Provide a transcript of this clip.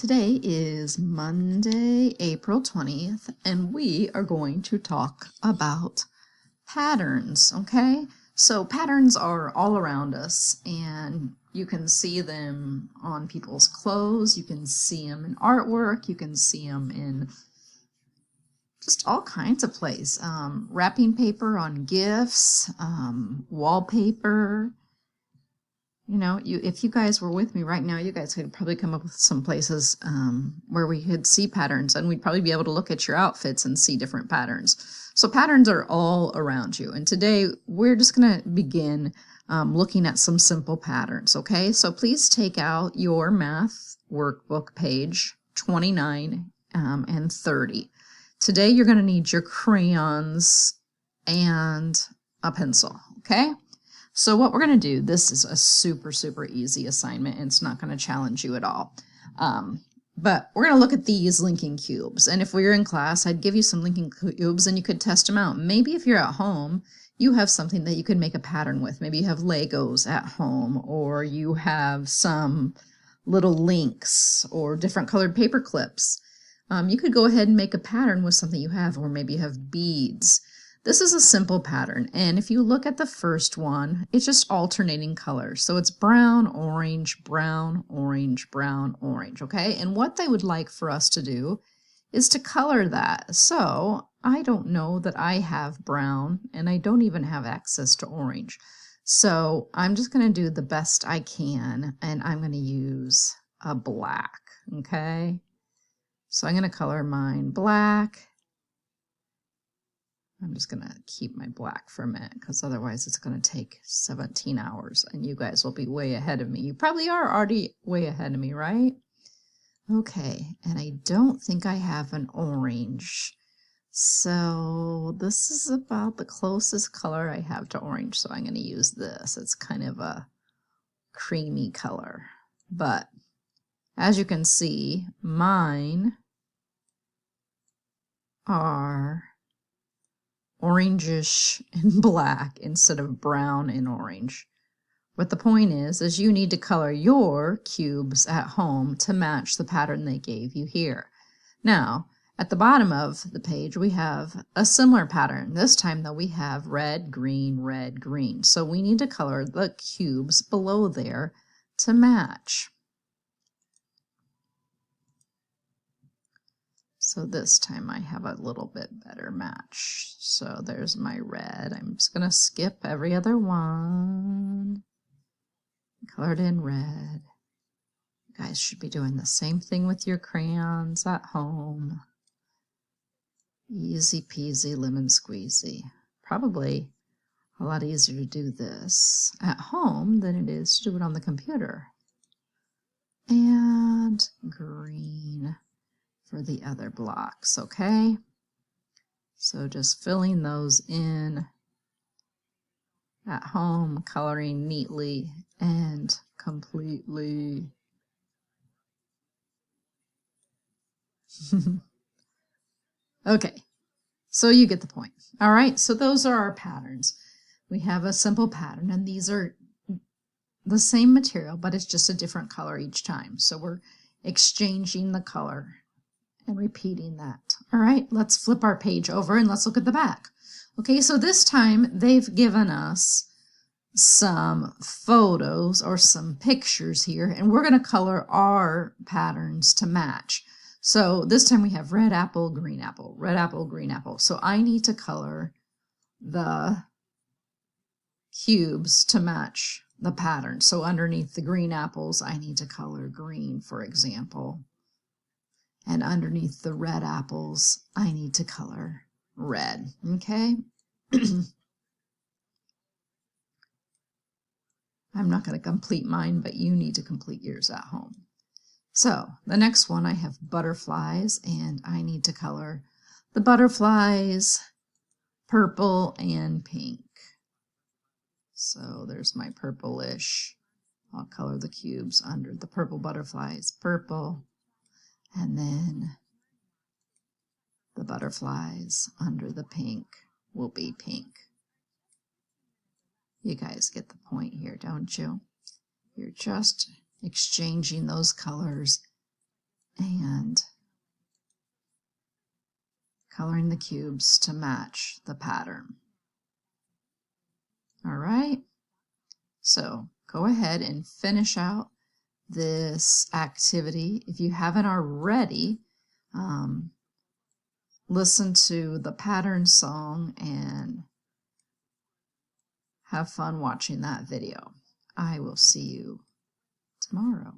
Today is Monday, April 20th, and we are going to talk about patterns, okay? So patterns are all around us, and you can see them on people's clothes, you can see them in artwork, you can see them in just all kinds of places. Wrapping paper on gifts, wallpaper. You know, if you guys were with me right now, you guys could probably come up with some places where we could see patterns, and we'd probably be able to look at your outfits and see different patterns. So patterns are all around you. And today we're just going to begin looking at some simple patterns, okay? So please take out your math workbook page 29 and 30. Today you're going to need your crayons and a pencil, okay? So what we're going to do, this is a super easy assignment, and it's not going to challenge you at all. But we're going to look at these linking cubes. And if we were in class, I'd give you some linking cubes and you could test them out. Maybe if you're at home, you have something that you could make a pattern with. Maybe you have Legos at home, or you have some little links or different colored paper clips. You could go ahead and make a pattern with something you have, or maybe you have beads. This is a simple pattern, and if you look at the first one, it's just alternating colors. So it's brown, orange, brown, orange, brown, orange, okay? And what they would like for us to do is to color that. So I don't know that I have brown, and I don't even have access to orange. So I'm just going to do the best I can, and I'm going to use a black, okay? So I'm going to color mine black. I'm just going to keep my black for a minute, because otherwise it's going to take 17 hours and you guys will be way ahead of me. You probably are already way ahead of me, right? Okay, and I don't think I have an orange. So this is about the closest color I have to orange, so I'm going to use this. It's kind of a creamy color. But as you can see, mine are orangish and black instead of brown and orange. What the point is you need to color your cubes at home to match the pattern they gave you here. Now, at the bottom of the page, we have a similar pattern. This time, though, we have red, green, red, green. So we need to color the cubes below there to match. So this time I have a little bit better match. So there's my red. I'm just going to skip every other one. Colored in red. You guys should be doing the same thing with your crayons at home. Easy peasy lemon squeezy. Probably a lot easier to do this at home than it is to do it on the computer. And green for the other blocks, okay? So just filling those in at home, coloring neatly and completely. Okay, so you get the point. All right, so those are our patterns. We have a simple pattern, and these are the same material, but it's just a different color each time. So we're exchanging the color and repeating that. All right, let's flip our page over and let's look at the back. Okay, so this time they've given us some photos or some pictures here, and we're going to color our patterns to match. So this time we have red apple, green apple, red apple, green apple. So I need to color the cubes to match the pattern. So underneath the green apples, I need to color green, for example. And underneath the red apples, I need to color red, okay? I'm not going to complete mine, but you need to complete yours at home. So the next one, I have butterflies, and I need to color the butterflies purple and pink. So there's my purplish. I'll color the cubes under the purple butterflies purple. And then the butterflies under the pink will be pink. You guys get the point here, don't you? You're just exchanging those colors and coloring the cubes to match the pattern. All right, so go ahead and finish out this activity. If you haven't already, listen to the pattern song and have fun watching that video. I will see you tomorrow.